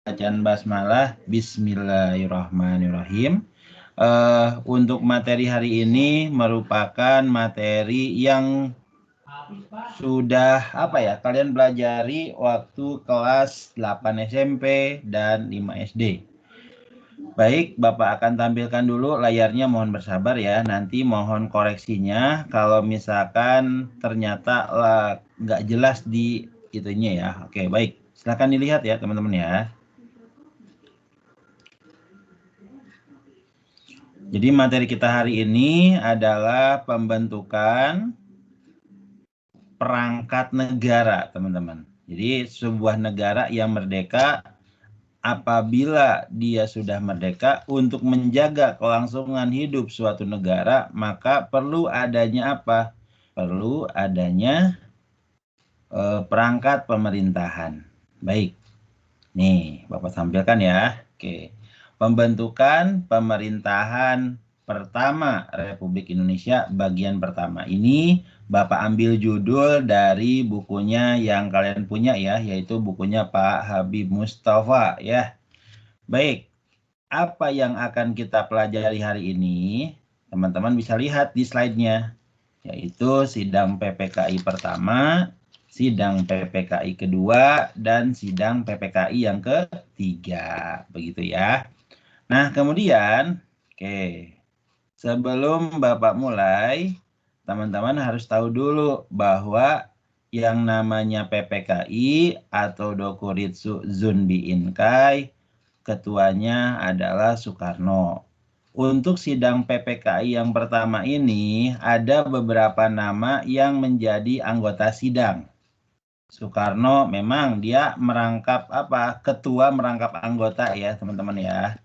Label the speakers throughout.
Speaker 1: bacaan basmalah. Bismillahirrahmanirrahim. Untuk materi hari ini merupakan materi yang sudah kalian pelajari waktu kelas 8 SMP dan 5 SD. Baik, Bapak akan tampilkan dulu layarnya, mohon bersabar ya. Nanti mohon koreksinya kalau misalkan ternyata nggak jelas di itunya ya. Oke, baik. Silahkan dilihat ya teman-teman ya. Jadi materi kita hari ini adalah pembentukan perangkat negara, teman-teman. Jadi sebuah negara yang merdeka, apabila dia sudah merdeka, untuk menjaga kelangsungan hidup suatu negara, maka perlu adanya apa? Perlu adanya perangkat pemerintahan. Baik. Nih, Bapak tampilkan ya. Oke. Pembentukan pemerintahan pertama Republik Indonesia bagian pertama. Ini Bapak ambil judul dari bukunya yang kalian punya ya, yaitu bukunya Pak Habib Mustafa ya. Baik, apa yang akan kita pelajari hari ini? Teman-teman bisa lihat di slide-nya, yaitu sidang PPKI pertama, sidang PPKI kedua, dan sidang PPKI yang ketiga. Begitu ya. Nah, kemudian, sebelum Bapak mulai, teman-teman harus tahu dulu bahwa yang namanya PPKI atau Dokuritsu Zunbi Inkai, ketuanya adalah Soekarno. Untuk sidang PPKI yang pertama ini, ada beberapa nama yang menjadi anggota sidang. Soekarno memang dia merangkap ketua merangkap anggota ya teman-teman ya.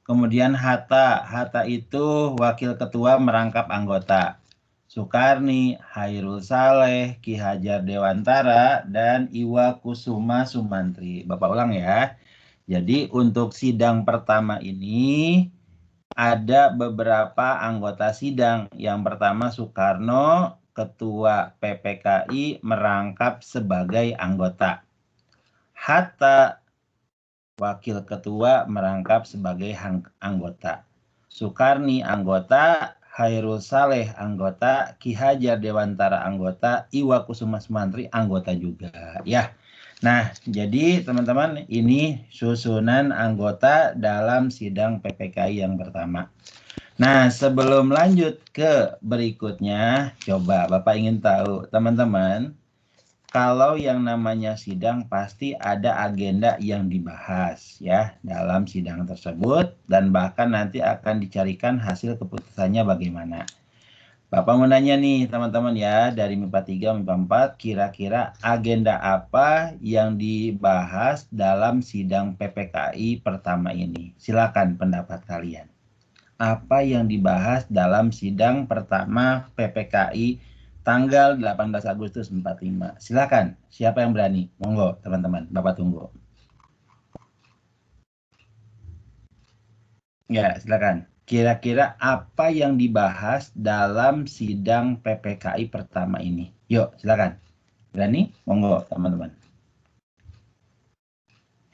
Speaker 1: Kemudian Hatta itu wakil ketua merangkap anggota. Soekarni, Hairul Saleh, Ki Hajar Dewantara, dan Iwa Kusuma Sumantri. Bapak ulang ya. Jadi untuk sidang pertama ini ada beberapa anggota sidang. Yang pertama Soekarno, ketua PPKI, merangkap sebagai anggota. Hatta, wakil ketua, merangkap sebagai anggota. Soekarni anggota, Hairul Saleh anggota, Ki Hajar Dewantara anggota, Iwa Kusuma Sumantri anggota juga ya. Nah, jadi teman-teman ini susunan anggota dalam sidang PPKI yang pertama. Nah, sebelum lanjut ke berikutnya, coba Bapak ingin tahu teman-teman, kalau yang namanya sidang pasti ada agenda yang dibahas ya dalam sidang tersebut, dan bahkan nanti akan dicarikan hasil keputusannya bagaimana. Bapak mau nanya nih teman-teman ya, dari MIPA 3, MIPA 4, kira-kira agenda apa yang dibahas dalam sidang PPKI pertama ini? Silakan pendapat kalian. Apa yang dibahas dalam sidang pertama PPKI tanggal 18 Agustus 45. Silakan, siapa yang berani? Monggo, teman-teman, Bapak tunggu. Ya, silakan. Kira-kira apa yang dibahas dalam sidang PPKI pertama ini? Yuk, silakan. Berani? Monggo, teman-teman.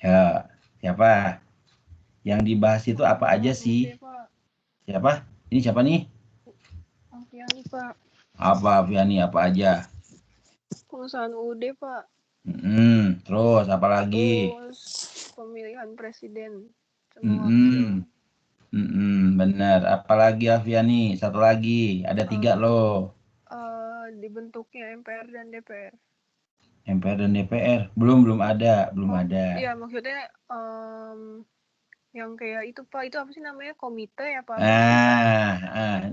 Speaker 1: Ya, siapa? Yang dibahas itu apa aja sih? Siapa? Ini siapa nih?
Speaker 2: Alfiani, Pak.
Speaker 1: Apa, Alfiani? Apa aja?
Speaker 2: Pengesahan UUD, Pak.
Speaker 1: Terus apa lagi?
Speaker 2: Terus pemilihan presiden sama wakil.
Speaker 1: Benar. Apalagi Alfiani? Satu lagi. Ada 3 loh.
Speaker 2: Dibentuknya MPR dan DPR.
Speaker 1: MPR dan DPR belum ada.
Speaker 2: Iya, maksudnya yang kayak itu Pak, itu apa sih namanya, komite ya Pak?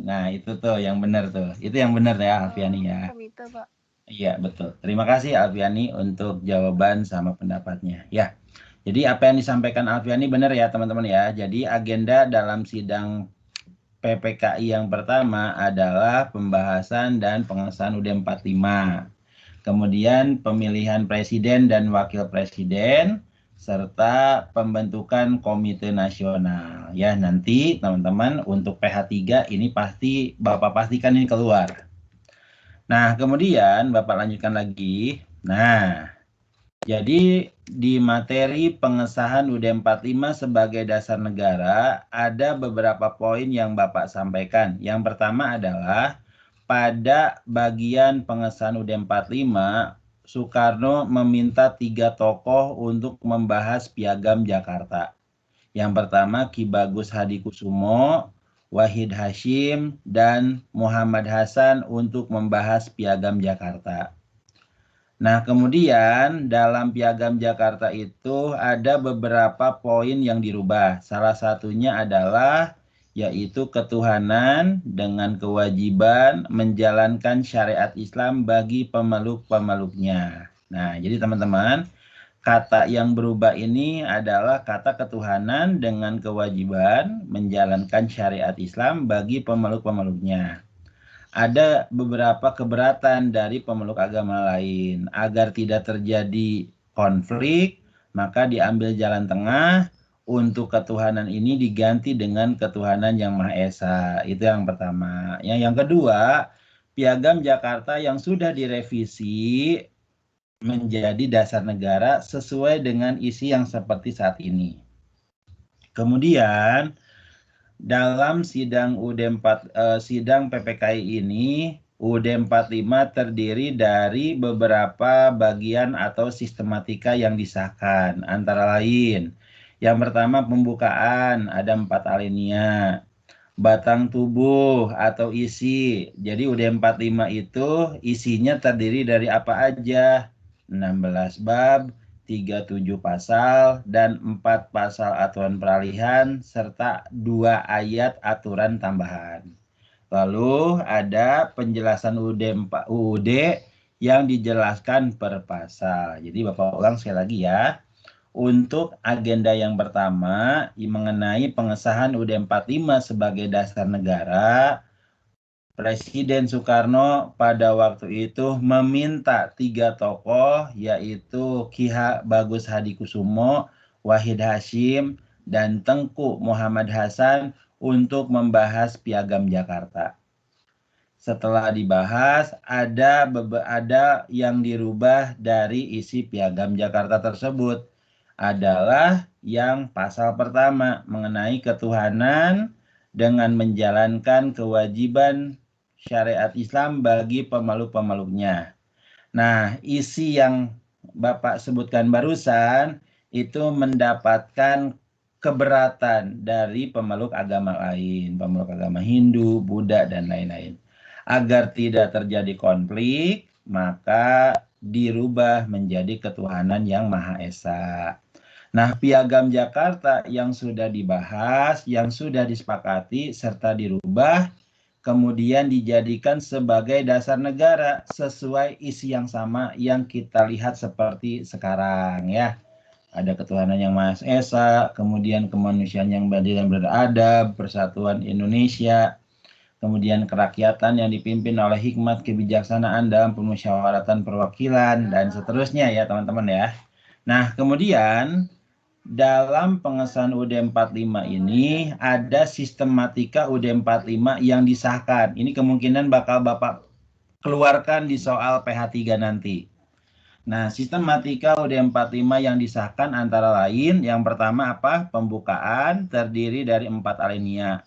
Speaker 1: Nah itu tuh yang benar tuh. Itu yang benar ya Alfiani ya.
Speaker 2: Komite Pak.
Speaker 1: Iya betul. Terima kasih Alfiani untuk jawaban sama pendapatnya. Ya. Jadi apa yang disampaikan Alfiani benar ya teman-teman ya. Jadi agenda dalam sidang PPKI yang pertama adalah pembahasan dan pengesahan UUD 45. Kemudian pemilihan presiden dan wakil presiden, serta pembentukan komite nasional. Ya, nanti teman-teman untuk PH3 ini pasti Bapak pastikan ini keluar. Nah, kemudian Bapak lanjutkan lagi. Nah, Jadi di materi pengesahan UUD 45 sebagai dasar negara ada beberapa poin yang Bapak sampaikan. Yang pertama adalah pada bagian pengesahan UUD 45, Soekarno meminta 3 tokoh untuk membahas Piagam Jakarta. Yang pertama Ki Bagus Hadikusumo, Wahid Hasyim, dan Muhammad Hasan untuk membahas Piagam Jakarta. Nah, kemudian dalam Piagam Jakarta itu ada beberapa poin yang dirubah. Salah satunya adalah yaitu ketuhanan dengan kewajiban menjalankan syariat Islam bagi pemeluk-pemeluknya. Nah, jadi teman-teman, kata yang berubah ini adalah kata ketuhanan dengan kewajiban menjalankan syariat Islam bagi pemeluk-pemeluknya. Ada beberapa keberatan dari pemeluk agama lain. Agar tidak terjadi konflik, maka diambil jalan tengah untuk ketuhanan ini diganti dengan ketuhanan yang Maha Esa. Itu yang pertama. Yang kedua, Piagam Jakarta yang sudah direvisi menjadi dasar negara sesuai dengan isi yang seperti saat ini. Kemudian dalam sidang sidang PPKI ini, UUD 45 terdiri dari beberapa bagian atau sistematika yang disahkan. Antara lain, yang pertama pembukaan, ada 4 alinea. Batang tubuh atau isi. Jadi UUD 45 itu isinya terdiri dari apa aja? 16 bab, 37 pasal, dan 4 pasal aturan peralihan, serta 2 ayat aturan tambahan. Lalu ada penjelasan UUD yang dijelaskan per pasal. Jadi Bapak ulang sekali lagi ya. Untuk agenda yang pertama mengenai pengesahan UUD 45 sebagai dasar negara, Presiden Soekarno pada waktu itu meminta 3 tokoh, yaitu Ki Bagus Hadikusumo, Wahid Hasyim, dan Tengku Muhammad Hasan untuk membahas Piagam Jakarta. Setelah dibahas, ada yang dirubah dari isi Piagam Jakarta tersebut. Adalah yang pasal pertama mengenai ketuhanan dengan menjalankan kewajiban syariat Islam bagi pemeluk-pemeluknya. Nah, isi yang Bapak sebutkan barusan itu mendapatkan keberatan dari pemeluk agama lain, pemeluk agama Hindu, Buddha, dan lain-lain. Agar tidak terjadi konflik, maka dirubah menjadi ketuhanan yang Maha Esa. Nah, Piagam Jakarta yang sudah dibahas, yang sudah disepakati, serta dirubah, kemudian dijadikan sebagai dasar negara sesuai isi yang sama yang kita lihat seperti sekarang ya. Ada ketuhanan yang Maha Esa, kemudian kemanusiaan yang adil dan beradab, persatuan Indonesia, kemudian kerakyatan yang dipimpin oleh hikmat kebijaksanaan dalam permusyawaratan perwakilan, dan seterusnya ya teman-teman ya. Nah, kemudian dalam pengesahan UUD 45 ini ada sistematika UUD 45 yang disahkan. Ini kemungkinan bakal Bapak keluarkan di soal PH3 nanti. Nah, sistematika UUD 45 yang disahkan antara lain, yang pertama apa? Pembukaan terdiri dari 4 alinea.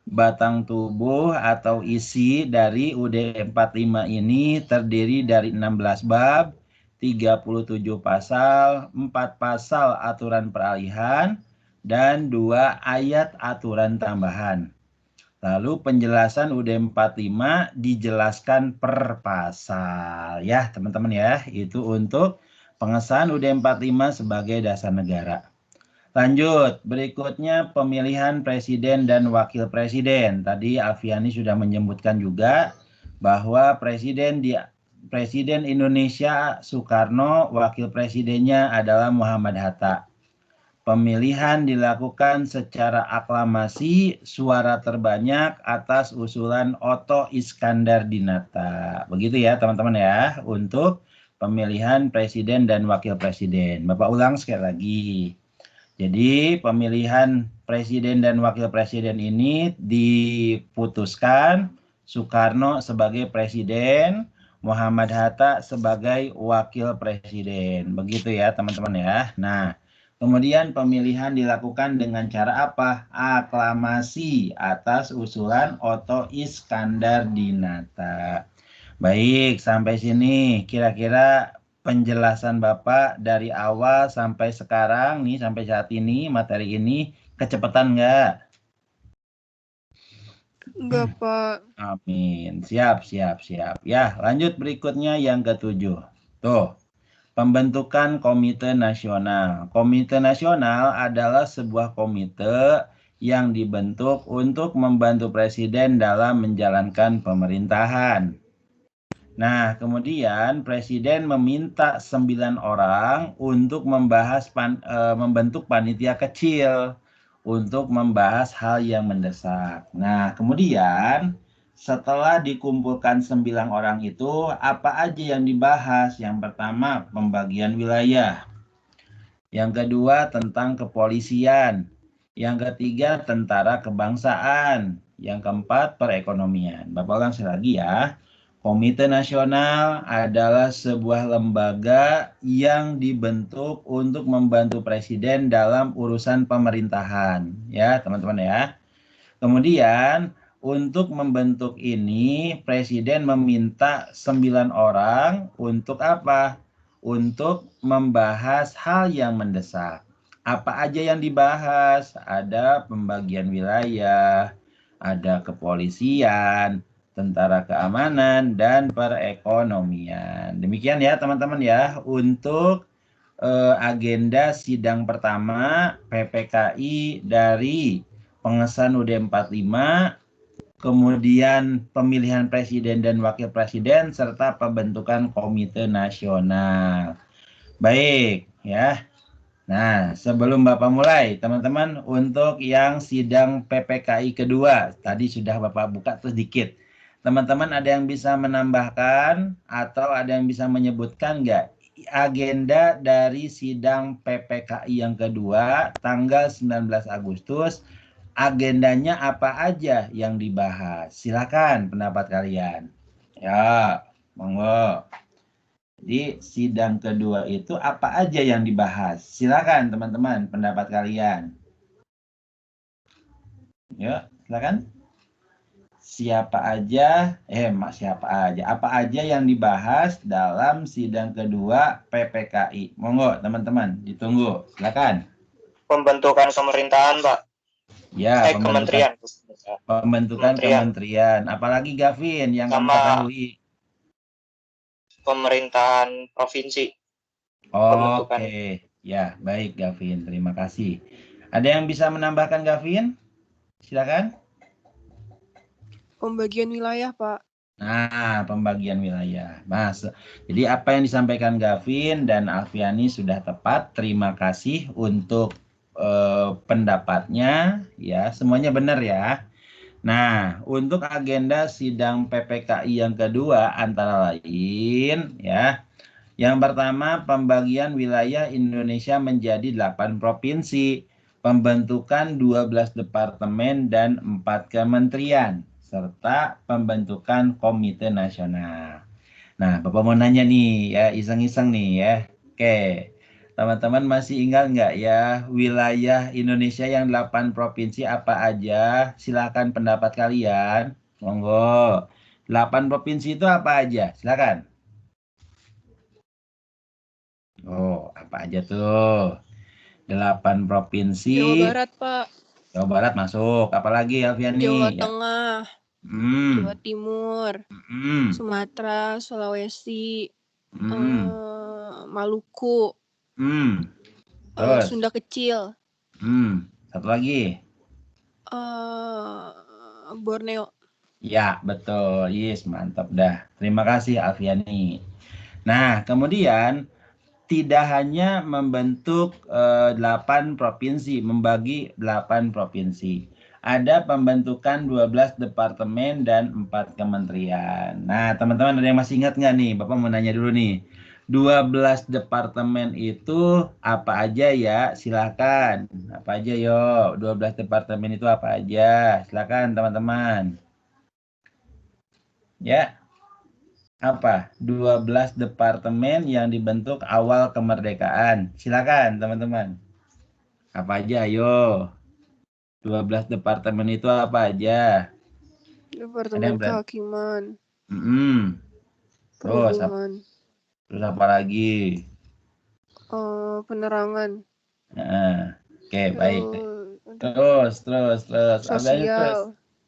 Speaker 1: Batang tubuh atau isi dari UUD 45 ini terdiri dari 16 bab, 37 pasal, 4 pasal aturan peralihan, dan 2 ayat aturan tambahan. Lalu penjelasan UUD 45 dijelaskan per pasal. Ya teman-teman ya, itu untuk pengesahan UUD 45 sebagai dasar negara. Lanjut, berikutnya pemilihan presiden dan wakil presiden. Tadi Alfiani sudah menyebutkan juga bahwa Presiden Indonesia Soekarno, wakil presidennya adalah Muhammad Hatta. Pemilihan dilakukan secara aklamasi suara terbanyak atas usulan Otto Iskandar Dinata. Begitu ya teman-teman ya untuk pemilihan presiden dan wakil presiden. Bapak ulang sekali lagi. Jadi pemilihan presiden dan wakil presiden ini diputuskan Soekarno sebagai presiden, Muhammad Hatta sebagai wakil presiden. Begitu ya teman-teman ya. Nah, kemudian pemilihan dilakukan dengan cara apa? Aklamasi atas usulan Otto Iskandar Dinata. Baik, sampai sini kira-kira penjelasan Bapak dari awal sampai sekarang nih, sampai saat ini, materi ini kecepatan nggak?
Speaker 2: Enggak, Pak.
Speaker 1: Amin. Siap, siap, siap. Ya, lanjut berikutnya yang ketujuh. Tuh, pembentukan Komite Nasional. Komite Nasional adalah sebuah komite yang dibentuk untuk membantu Presiden dalam menjalankan pemerintahan. Nah, kemudian Presiden meminta 9 orang untuk membentuk panitia kecil untuk membahas hal yang mendesak. Nah, kemudian setelah dikumpulkan 9 orang itu, apa aja yang dibahas? Yang pertama, pembagian wilayah. Yang kedua, tentang kepolisian. Yang ketiga, tentara kebangsaan. Yang keempat, perekonomian. Bapak ulang sekali lagi ya. Komite Nasional adalah sebuah lembaga yang dibentuk untuk membantu Presiden dalam urusan pemerintahan. Ya, teman-teman ya. Kemudian, untuk membentuk ini, Presiden meminta 9 orang untuk apa? Untuk membahas hal yang mendesak. Apa aja yang dibahas? Ada pembagian wilayah, ada kepolisian, tentara keamanan, dan perekonomian. Demikian ya teman-teman ya, untuk agenda sidang pertama PPKI dari pengesahan UUD 45, kemudian pemilihan presiden dan wakil presiden, serta pembentukan komite nasional. Baik, ya. Nah, sebelum Bapak mulai, teman-teman, untuk yang sidang PPKI kedua, tadi sudah Bapak buka sedikit. Teman-teman ada yang bisa menambahkan atau ada yang bisa menyebutkan nggak agenda dari sidang PPKI yang kedua, tanggal 19 Agustus, agendanya apa aja yang dibahas? Silakan pendapat kalian. Ya, monggo. Jadi sidang kedua itu apa aja yang dibahas? Silakan teman-teman pendapat kalian. Yuk, silakan. Siapa aja, siapa aja, apa aja yang dibahas dalam sidang kedua PPKI? Monggo teman-teman, ditunggu. Silakan.
Speaker 3: Pembentukan pemerintahan, Pak.
Speaker 1: Ya, pembentukan kementerian. Apalagi Gavin yang kamu ketahui?
Speaker 3: Pemerintahan provinsi.
Speaker 1: Oke, ya baik Gavin, terima kasih. Ada yang bisa menambahkan Gavin? Silakan.
Speaker 2: Pembagian wilayah, Pak.
Speaker 1: Nah, pembagian wilayah. Mas, jadi apa yang disampaikan Gavin dan Alfiani sudah tepat. Terima kasih untuk pendapatnya. Ya, semuanya benar ya. Nah, untuk agenda sidang PPKI yang kedua antara lain ya. Yang pertama, pembagian wilayah Indonesia menjadi 8 provinsi, pembentukan 12 departemen dan 4 kementerian, serta pembentukan komite nasional. Nah, Bapak mau nanya nih ya, iseng-iseng nih ya. Oke, teman-teman masih ingat nggak ya wilayah Indonesia yang 8 provinsi apa aja? Silakan pendapat kalian. Monggo. 8 provinsi itu apa aja? Silakan. Oh, apa aja tuh? 8 provinsi.
Speaker 2: Jawa Barat, Pak.
Speaker 1: Jawa Barat masuk. Apalagi Alfiani?
Speaker 2: Jawa Tengah.
Speaker 1: Hmm.
Speaker 2: Jawa Timur. Sumatera, Sulawesi. Maluku.
Speaker 1: Terus?
Speaker 2: Sunda Kecil.
Speaker 1: Satu lagi.
Speaker 2: Borneo.
Speaker 1: Ya, betul. Yes, mantap dah. Terima kasih Alfiani. Nah, kemudian tidak hanya membentuk 8 provinsi, membagi 8 provinsi. Ada pembentukan 12 departemen dan 4 kementerian. Nah, teman-teman ada yang masih ingat nggak nih? Bapak mau nanya dulu nih. 12 departemen itu apa aja ya? Silakan. Apa aja yo? 12 departemen itu apa aja? Silakan teman-teman. Ya. Apa? 12 departemen yang dibentuk awal kemerdekaan. Silakan teman-teman. Apa aja, ayo. 12 departemen itu apa aja? Ada
Speaker 2: Departemen
Speaker 1: yang berani?
Speaker 2: Kehakiman,
Speaker 1: Terus,
Speaker 2: Perhubungan,
Speaker 1: terus apa lagi?
Speaker 2: Penerangan,
Speaker 1: Nah, oke, baik.
Speaker 2: terus
Speaker 1: Terus. Apa aja terus?
Speaker 2: sosial,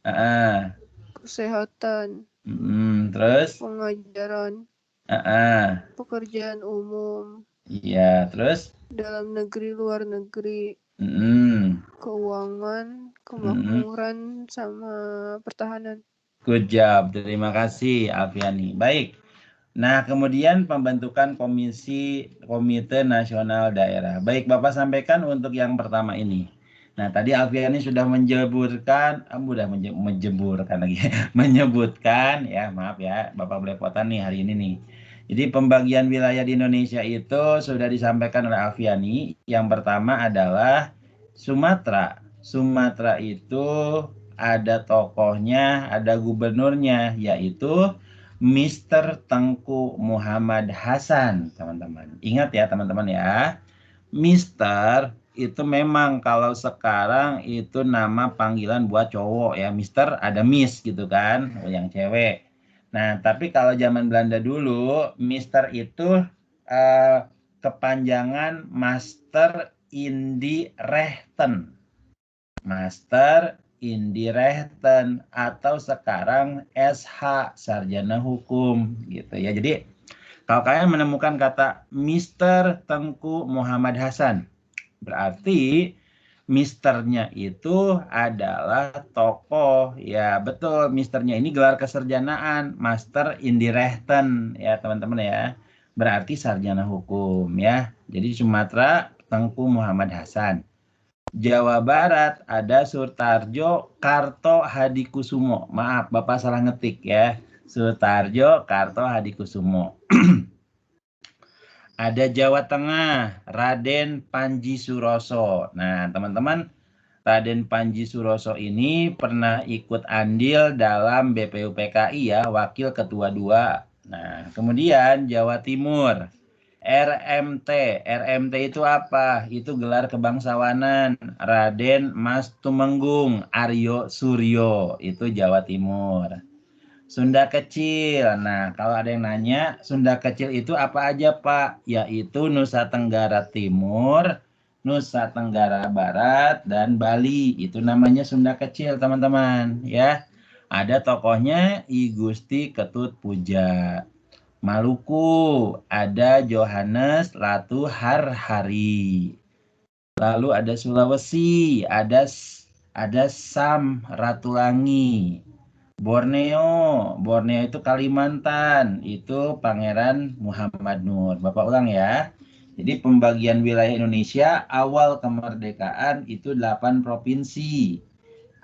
Speaker 1: Ah,
Speaker 2: kesehatan,
Speaker 1: terus?
Speaker 2: pengajaran,
Speaker 1: Ah,
Speaker 2: pekerjaan umum,
Speaker 1: iya, terus?
Speaker 2: dalam negeri, luar negeri,
Speaker 1: Mm,
Speaker 2: keuangan,
Speaker 1: mm.
Speaker 2: kemakmuran, sama pertahanan.
Speaker 1: Good job, terima kasih Alfiani. Baik. Nah, kemudian pembentukan Komite Nasional Daerah. Baik, Bapak sampaikan untuk yang pertama ini. Nah, tadi Alfiani sudah menjeburkan lagi, menyebutkan, ya maaf ya, Bapak belepotan nih hari ini nih. Jadi pembagian wilayah di Indonesia itu sudah disampaikan oleh Alfiani. Yang pertama adalah Sumatera. Sumatera itu ada tokohnya, ada gubernurnya, yaitu Mr. Tengku Muhammad Hasan, teman-teman. Ingat ya, teman-teman ya. Mister itu memang kalau sekarang itu nama panggilan buat cowok ya. Mister ada Miss gitu kan, yang cewek. Nah, tapi kalau zaman Belanda dulu, Mister itu eh, kepanjangan Master Indi Rechten. Master Indi Rechten atau sekarang SH Sarjana Hukum gitu ya. Jadi kalau kalian menemukan kata Mister Tengku Muhammad Hasan, berarti Misternya itu adalah tokoh. Ya betul, Misternya ini gelar keserjanaan Master Indi Rechten ya teman-teman ya. Berarti sarjana hukum ya. Jadi Sumatera Tengku Muhammad Hasan. Jawa Barat ada Sutarjo Karto Hadikusumo. Maaf, Bapak salah ngetik ya. Sutarjo Karto Hadikusumo. Ada Jawa Tengah, Raden Panji Suroso. Nah, teman-teman, Raden Panji Suroso ini pernah ikut andil dalam BPUPKI ya, Wakil Ketua 2. Nah, kemudian Jawa Timur, RMT. RMT itu apa? Itu gelar kebangsawanan. Raden Mas Tumenggung Aryo Suryo. Itu Jawa Timur. Sunda Kecil. Nah, kalau ada yang nanya, Sunda Kecil itu apa aja, Pak? Yaitu Nusa Tenggara Timur, Nusa Tenggara Barat, dan Bali. Itu namanya Sunda Kecil, teman-teman. Ya, ada tokohnya I Gusti Ketut Puja. Maluku ada Johannes Latu Harhari. Lalu ada Sulawesi, ada Sam Ratulangi. Borneo itu Kalimantan, itu Pangeran Muhammad Nur. Bapak ulang ya. Jadi pembagian wilayah Indonesia awal kemerdekaan itu 8 provinsi.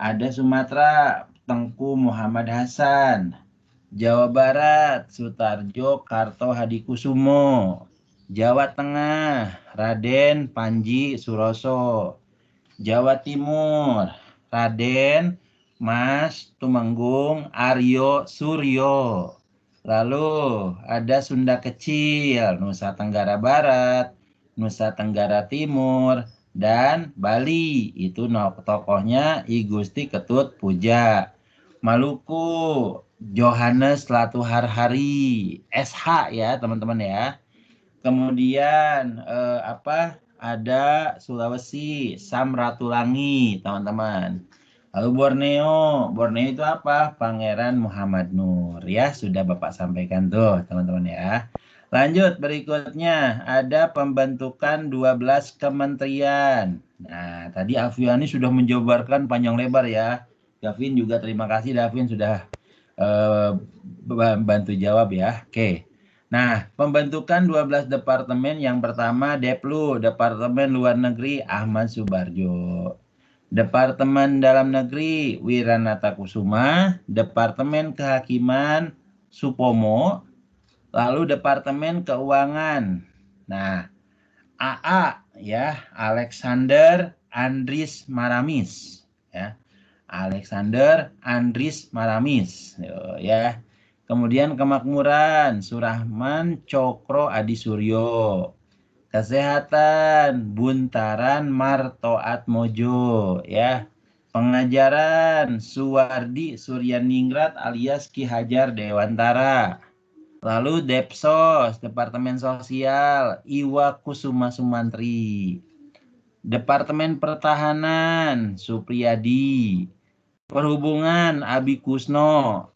Speaker 1: Ada Sumatera, Tengku Muhammad Hasan. Jawa Barat, Sutarjo Karto Hadikusumo. Jawa Tengah, Raden Panji Suroso. Jawa Timur, Raden Mas Tumenggung Aryo Suryo. Lalu ada Sunda Kecil, Nusa Tenggara Barat, Nusa Tenggara Timur, dan Bali. Itu tokohnya I Gusti Ketut Puja. Maluku, Johannes Latu Harhari, SH ya teman-teman ya. Kemudian ada Sulawesi, Sam Ratulangi, teman-teman. Lalu Borneo itu apa? Pangeran Muhammad Nur. Ya, sudah Bapak sampaikan tuh, teman-teman ya. Lanjut berikutnya, ada pembentukan 12 kementerian. Nah, tadi Afiani sudah menjabarkan panjang lebar ya. Davin juga terima kasih Davin sudah bantu jawab ya. Oke. Nah, pembentukan 12 departemen yang pertama Deplu, Departemen Luar Negeri Ahmad Subarjo. Departemen Dalam Negeri Wiranata Kusuma, Departemen Kehakiman Supomo, lalu Departemen Keuangan. Nah, AA ya, Alexander Andris Maramis ya. Alexander Andris Maramis ya. Kemudian kemakmuran, Surahman Cokro Adi Suryo. Kesehatan, Buntaran Martoatmojo, ya. Pengajaran, Suwardi Suryaningrat alias Ki Hajar Dewantara. Lalu Depsos, Departemen Sosial, Iwa Kusuma Sumantri. Departemen Pertahanan, Supriyadi. Perhubungan, Abi Kusno.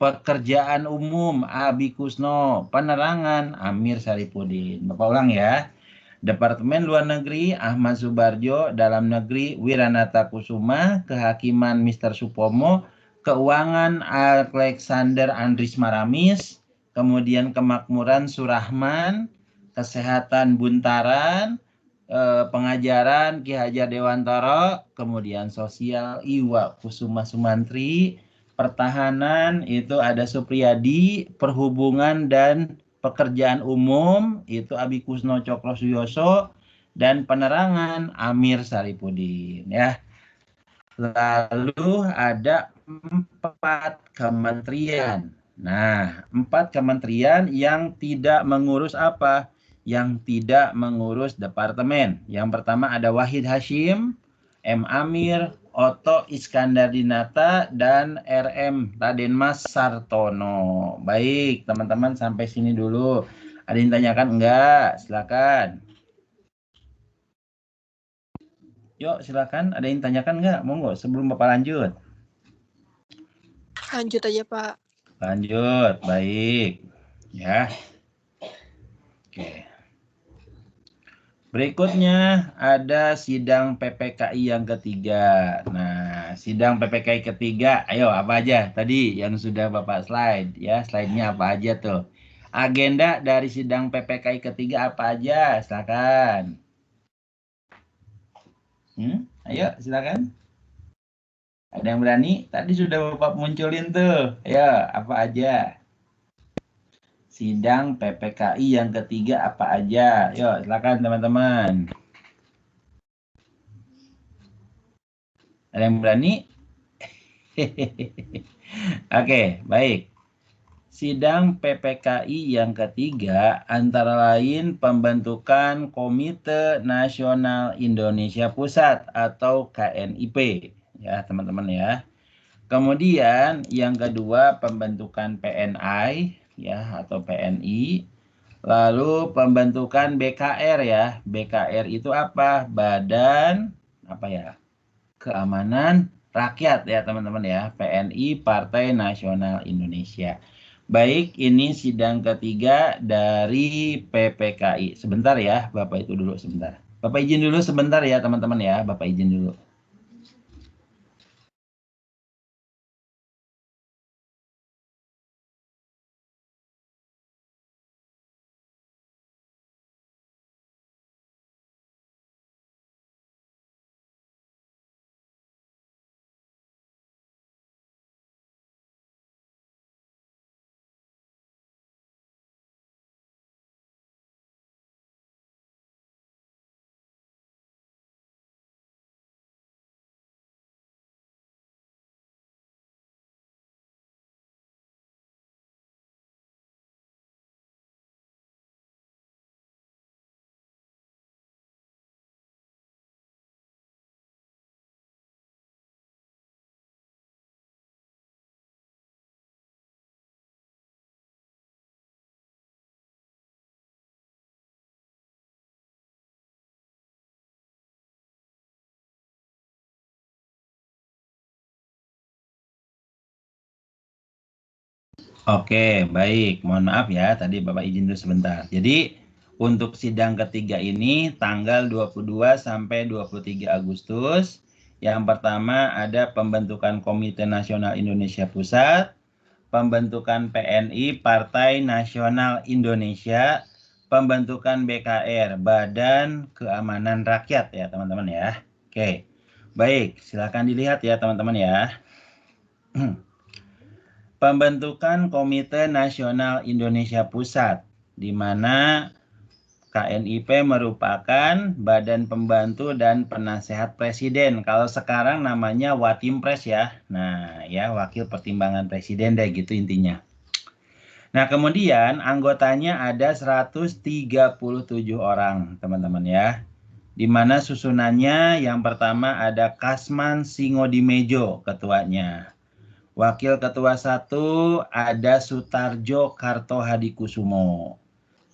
Speaker 1: Pekerjaan Umum, Abi Kusno. Penerangan, Amir Saripudin. Bapak ulang ya. Departemen Luar Negeri, Ahmad Subarjo. Dalam Negeri, Wiranata Kusuma. Kehakiman, Mr. Supomo. Keuangan, Alexander Andris Maramis. Kemudian Kemakmuran, Surahman. Kesehatan, Buntaran. Pengajaran, Ki Hajar Dewantara. Kemudian Sosial, Iwa Kusuma Sumantri. Pertahanan, itu ada Supriyadi. Perhubungan dan Pekerjaan Umum, itu Abi Kusno Cokro Suyoso. Dan penerangan, Amir Saripudin, ya. Lalu ada 4 kementerian. Nah, 4 kementerian yang tidak mengurus apa? Yang tidak mengurus departemen. Yang pertama ada Wahid Hashim, M. Amir, Oto Iskandar Dinata, dan RM Raden Mas Sartono. Baik, teman-teman sampai sini dulu. Ada yang tanyakan enggak? Silakan. Yuk, silakan. Ada yang tanyakan enggak? Monggo sebelum Bapak lanjut.
Speaker 2: Lanjut aja, Pak.
Speaker 1: Lanjut, baik. Ya. Oke. Berikutnya ada sidang PPKI yang ketiga. Nah, sidang PPKI ketiga, ayo apa aja tadi yang sudah Bapak slide ya, slide-nya apa aja tuh. Agenda dari sidang PPKI ketiga apa aja? Silakan. Ayo, silakan. Ada yang berani? Tadi sudah Bapak munculin tuh. Ayo, apa aja? Sidang PPKI yang ketiga apa aja? Yuk, silakan teman-teman. Ada yang berani? Oke, baik. Sidang PPKI yang ketiga antara lain pembentukan Komite Nasional Indonesia Pusat atau KNIP. Ya, teman-teman ya. Kemudian yang kedua pembentukan PNI ya atau PNI. Lalu pembentukan BKR ya. BKR itu apa? Badan apa ya? Keamanan Rakyat ya teman-teman ya. PNI Partai Nasional Indonesia. Baik, ini sidang ketiga dari PPKI. Sebentar ya, Bapak itu dulu sebentar. Bapak izin dulu sebentar ya teman-teman ya. Bapak izin dulu. Oke, baik. Mohon maaf ya, tadi Bapak izin dulu sebentar. Jadi, untuk sidang ketiga ini tanggal 22 sampai 23 Agustus. Yang pertama ada pembentukan Komite Nasional Indonesia Pusat, pembentukan PNI Partai Nasional Indonesia, pembentukan BKR Badan Keamanan Rakyat ya teman-teman ya. Oke, baik. Silakan dilihat ya teman-teman ya. Pembentukan Komite Nasional Indonesia Pusat, di mana KNIP merupakan badan pembantu dan penasehat presiden. Kalau sekarang namanya Watimpres ya. Nah, ya wakil pertimbangan presiden deh gitu intinya. Nah, kemudian anggotanya ada 137 orang, teman-teman ya. Di mana susunannya yang pertama ada Kasman Singodimejo ketuanya. Wakil ketua 1 ada Sutarjo Kartohadikusumo.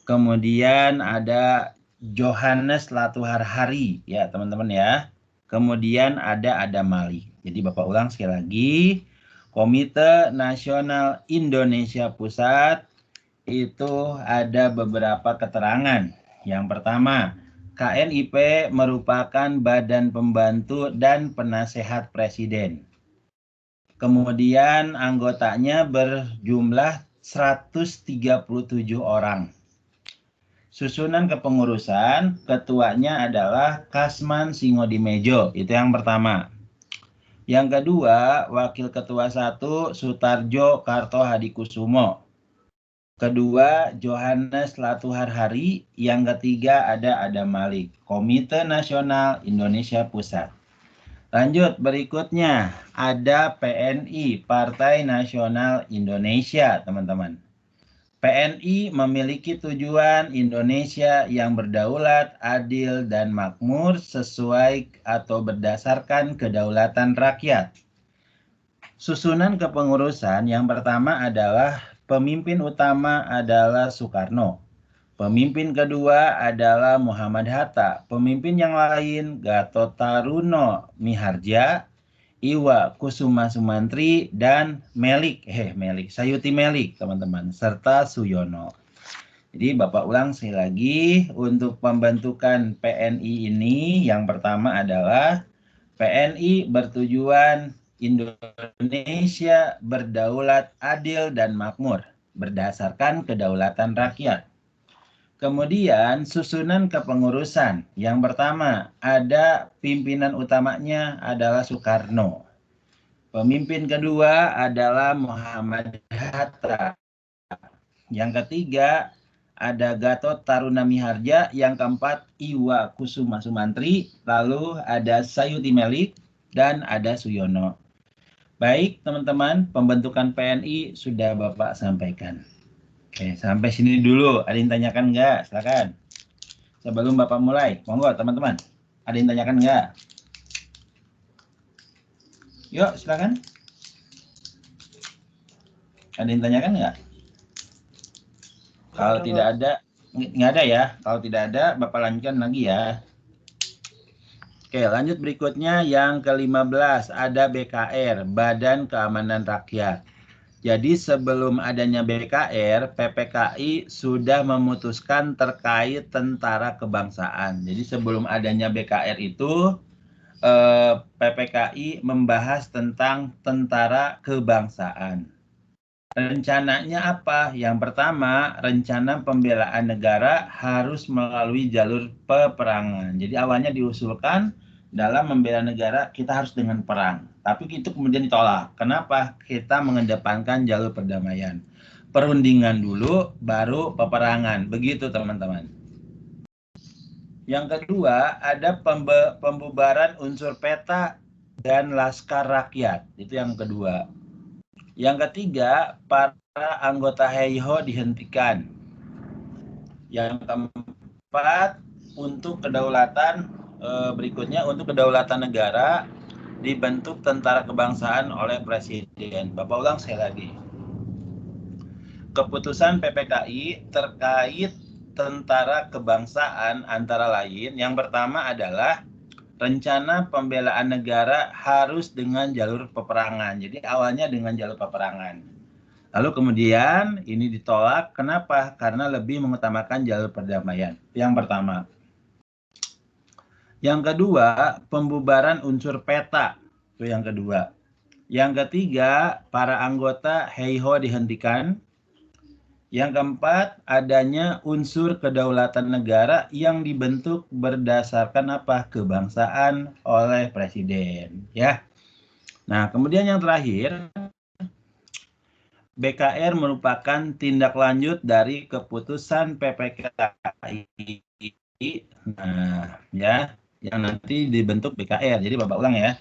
Speaker 1: Kemudian ada Johannes Latuharhari ya, teman-teman ya. Kemudian ada Adam Malik. Jadi Bapak ulang sekali lagi. Komite Nasional Indonesia Pusat itu ada beberapa keterangan. Yang pertama, KNIP merupakan badan pembantu dan penasehat presiden. Kemudian anggotanya berjumlah 137 orang. Susunan kepengurusan, ketuanya adalah Kasman Singodimejo, itu yang pertama. Yang kedua, Wakil Ketua 1 Sutarjo Kartohadikusumo. Kedua, Johannes Latuharhari. Yang ketiga ada Adam Malik, Komite Nasional Indonesia Pusat. Lanjut, berikutnya ada PNI, Partai Nasional Indonesia, teman-teman. PNI memiliki tujuan Indonesia yang berdaulat, adil, dan makmur sesuai atau berdasarkan kedaulatan rakyat. Susunan kepengurusan yang pertama adalah pemimpin utama adalah Soekarno. Pemimpin kedua adalah Muhammad Hatta. Pemimpin yang lain Gatot Taruno Miharja, Iwa Kusuma Sumantri, dan Sayuti Melik, teman-teman, serta Suyono. Jadi Bapak ulang sekali lagi, untuk pembentukan PNI ini yang pertama adalah PNI bertujuan Indonesia berdaulat, adil, dan makmur berdasarkan kedaulatan rakyat. Kemudian susunan kepengurusan. Yang pertama ada pimpinan utamanya adalah Soekarno. Pemimpin kedua adalah Muhammad Hatta. Yang ketiga ada Gatot Taruna Miharja. Yang keempat Iwa Kusuma Sumantri. Lalu ada Sayuti Melik dan ada Suyono. Baik teman-teman, pembentukan PNI sudah Bapak sampaikan. Oke, sampai sini dulu. Ada yang tanyakan nggak? Silakan. Sebelum Bapak mulai, monggo teman-teman. Ada yang tanyakan nggak? Yuk, silakan. Ada yang tanyakan nggak? Kalau tidak ada, nggak ada ya. Kalau tidak ada, Bapak lanjutkan lagi ya. Oke, lanjut berikutnya yang ke-15. Ada BKR, Badan Keamanan Rakyat. Jadi sebelum adanya BKR, PPKI sudah memutuskan terkait tentara kebangsaan. Jadi sebelum adanya BKR itu, PPKI membahas tentang tentara kebangsaan. Rencananya apa? Yang pertama, rencana pembelaan negara harus melalui jalur peperangan. Jadi awalnya diusulkan dalam membela negara kita harus dengan perang. Tapi itu kemudian ditolak. Kenapa? Kita mengedepankan jalur perdamaian. Perundingan dulu, baru peperangan. Begitu teman-teman. Yang kedua, ada pembubaran unsur peta dan laskar rakyat. Itu yang kedua. Yang ketiga, para anggota HEIHO dihentikan. Yang keempat, untuk kedaulatan berikutnya, untuk kedaulatan negara dibentuk tentara kebangsaan oleh presiden. Bapak ulang sekali lagi. Keputusan PPKI terkait tentara kebangsaan antara lain, yang pertama adalah rencana pembelaan negara harus dengan jalur peperangan. Jadi awalnya dengan jalur peperangan. Lalu kemudian ini ditolak. Kenapa? Karena lebih mengutamakan jalur perdamaian. Yang pertama. Yang kedua, pembubaran unsur peta. Itu yang kedua. Yang ketiga, para anggota HEIHO dihentikan. Yang keempat, adanya unsur kedaulatan negara yang dibentuk berdasarkan apa? Kebangsaan oleh presiden, ya. Nah, kemudian yang terakhir, BKR merupakan tindak lanjut dari keputusan PPKI. Nah, ya, yang nanti dibentuk BKR. Jadi Bapak ulang ya.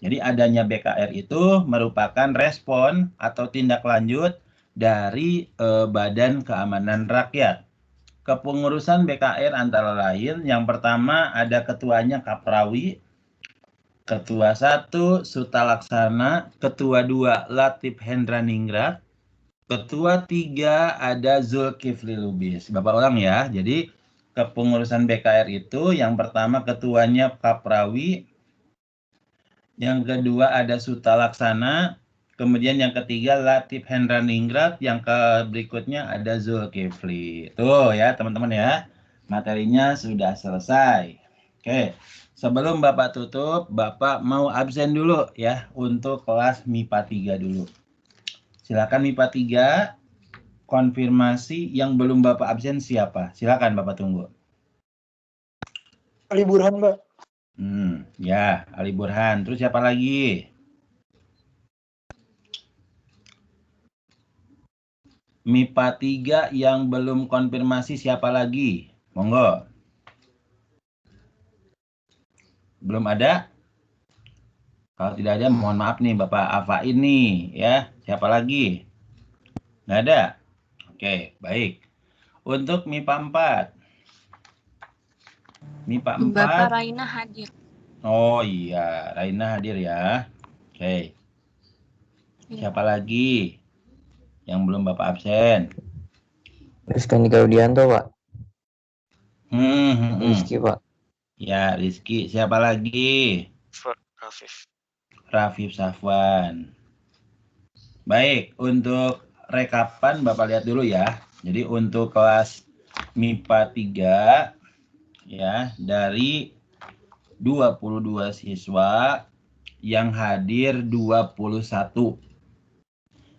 Speaker 1: Jadi adanya BKR itu merupakan respon atau tindak lanjut dari Badan Keamanan Rakyat. Kepengurusan BKR antara lain, yang pertama ada ketuanya Kaprawi, Ketua 1 Suta Laksana, Ketua 2 Latif Hendraningrat, Ketua 3 ada Zulkifli Lubis. Bapak ulang ya. Jadi kepengurusan BKR itu yang pertama ketuanya Kaprawi, yang kedua ada Suta Laksana, kemudian yang ketiga Latif Hendraningrat, yang berikutnya ada Zulkifli. Tuh ya teman-teman ya. Materinya sudah selesai. Oke, sebelum Bapak tutup, Bapak mau absen dulu ya untuk kelas MIPA 3 dulu. Silakan MIPA 3, konfirmasi yang belum Bapak absen siapa? Silakan Bapak tunggu.
Speaker 4: Ali Burhan, Pak.
Speaker 1: Ya, Ali Burhan. Terus siapa lagi? MIPA 3 yang belum konfirmasi siapa lagi? Monggo. Belum ada? Kalau tidak ada, mohon maaf nih Bapak Afa ini ya. Siapa lagi? Nggak ada? Oke, baik. Untuk MIPA 4. MIPA 4.
Speaker 5: Bapak Raina hadir.
Speaker 1: Oh iya, Raina hadir ya. Oke. Siapa lagi yang belum Bapak absen?
Speaker 6: Rizky Gaudianto, Pak. Rizky, Pak.
Speaker 1: Ya, Rizky. Siapa lagi?
Speaker 3: Rafif.
Speaker 1: Rafif Safwan. Baik, untuk rekapan Bapak lihat dulu ya. Jadi untuk kelas MIPA 3 ya, dari 22 siswa yang hadir 21.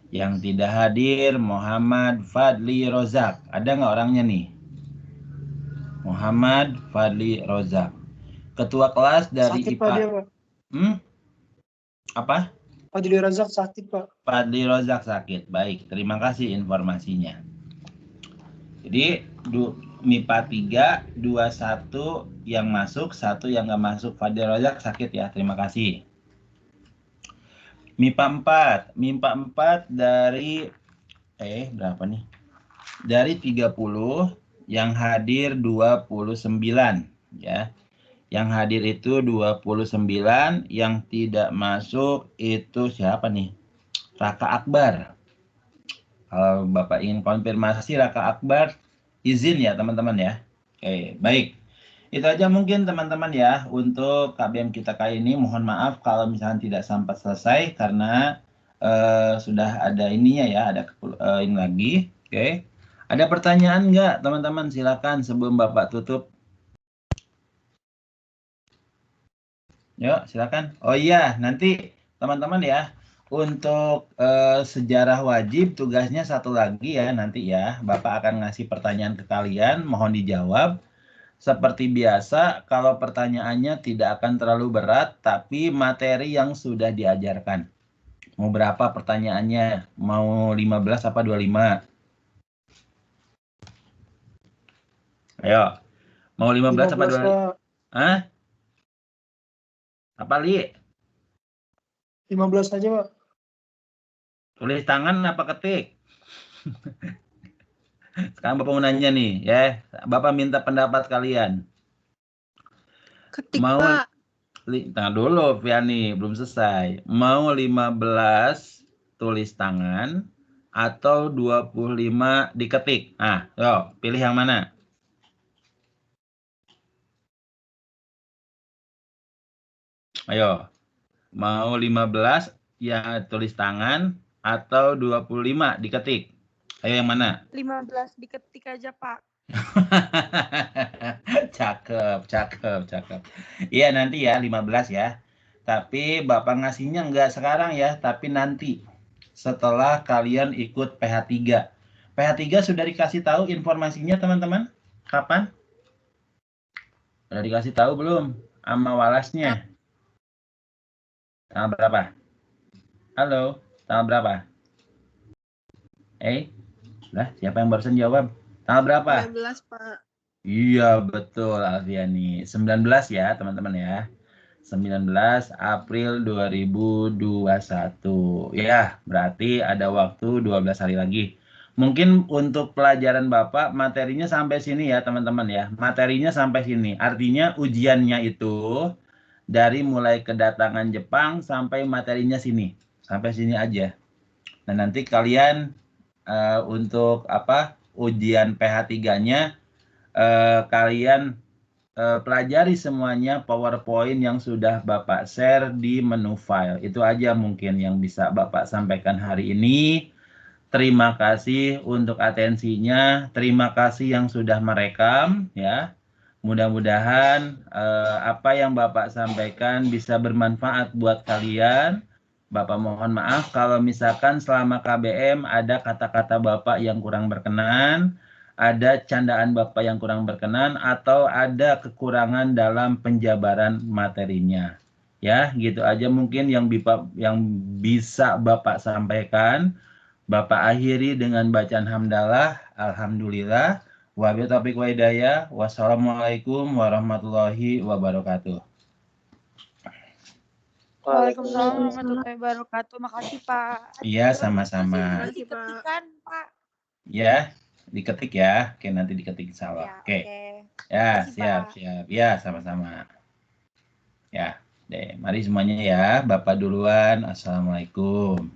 Speaker 1: Yang tidak hadir Muhammad Fadli Rozak. Ada nggak orangnya nih? Muhammad Fadli Rozak. Ketua kelas dari
Speaker 4: Sakit,
Speaker 1: IPA.
Speaker 4: Pak, dia, Pak.
Speaker 1: Apa?
Speaker 4: Fadli Razak sakit, Pak.
Speaker 1: Fadli Rozak sakit. Baik, terima kasih informasinya. Jadi MIPA 3, 21 yang masuk, 1 yang nggak masuk. Fadli Rozak sakit ya, terima kasih. MIPA 4. MIPA 4 dari berapa nih? Dari 30 yang hadir 29 ya. Yang hadir itu 29, yang tidak masuk itu siapa nih? Raka Akbar. Kalau Bapak ingin konfirmasi Raka Akbar, izin ya teman-teman ya. Oke, baik. Itu aja mungkin teman-teman ya untuk KBM kita kali ini. Mohon maaf kalau misalnya tidak sampai selesai karena sudah ada ininya ya, ada ini lagi. Oke. Ada pertanyaan nggak teman-teman? Silakan sebelum Bapak tutup. Yuk, silakan. Oh iya, nanti teman-teman ya, untuk sejarah wajib tugasnya satu lagi ya nanti ya. Bapak akan ngasih pertanyaan ke kalian, mohon dijawab. Seperti biasa, kalau pertanyaannya tidak akan terlalu berat, tapi materi yang sudah diajarkan. Mau berapa pertanyaannya? Mau 15 apa 25? Ayo, mau 15 apa 25?
Speaker 4: Pak.
Speaker 1: Hah? Apa, Li?
Speaker 4: 15 aja, Pak.
Speaker 1: Tulis tangan apa ketik? Sekarang Bapak mau nanya nih, ya. Bapak minta pendapat kalian.
Speaker 2: Ketik,
Speaker 1: Mau
Speaker 2: Pak.
Speaker 1: Tengah dulu, Viani, belum selesai. Mau 15 tulis tangan atau 25 diketik? Ah, yo, pilih yang mana? Ayo. Mau 15 ya tulis tangan atau 25 diketik? Ayo yang mana?
Speaker 5: 15 diketik aja, Pak.
Speaker 1: Cakep. Iya nanti ya 15 ya. Tapi Bapak ngasihnya enggak sekarang ya, tapi nanti setelah kalian ikut PH3. PH3 sudah dikasih tahu informasinya teman-teman? Kapan? Sudah dikasih tahu belum? Sama walasnya. Tanggal berapa? Halo, tanggal berapa? Lah, siapa yang barusan jawab? Tanggal berapa?
Speaker 2: 19, Pak.
Speaker 1: Iya, betul Alfiani. 19 ya, teman-teman ya. 19 April 2021. Ya, berarti ada waktu 12 hari lagi. Mungkin untuk pelajaran Bapak materinya sampai sini ya teman-teman ya. Materinya sampai sini. Artinya ujiannya itu dari mulai kedatangan Jepang sampai materinya sini. Sampai sini aja. Nah, nanti kalian untuk ujian PH3-nya kalian pelajari semuanya PowerPoint yang sudah Bapak share di menu file. Itu aja mungkin yang bisa Bapak sampaikan hari ini. Terima kasih untuk atensinya. Terima kasih yang sudah merekam ya. Mudah-mudahan apa yang Bapak sampaikan bisa bermanfaat buat kalian. Bapak mohon maaf kalau misalkan selama KBM ada kata-kata Bapak yang kurang berkenan, ada candaan Bapak yang kurang berkenan, atau ada kekurangan dalam penjabaran materinya. Ya, gitu aja mungkin yang bisa Bapak sampaikan. Bapak akhiri dengan bacaan hamdalah, alhamdulillah, wabillahi taufiq wa hidayah, wassalamualaikum warahmatullahi wabarakatuh.
Speaker 5: Waalaikumsalam warahmatullahi wabarakatuh. Makasih Pak.
Speaker 1: Iya, sama-sama.
Speaker 5: Nanti ketikan Pak.
Speaker 1: Ya, diketik ya. Oke, nanti diketik salah.
Speaker 5: Ya,
Speaker 1: Oke.
Speaker 5: oke.
Speaker 1: Ya,
Speaker 5: Makasih,
Speaker 1: siap,
Speaker 5: Pak.
Speaker 1: siap. Ya, sama-sama. Ya, deh. Mari semuanya ya. Bapak duluan. Assalamualaikum.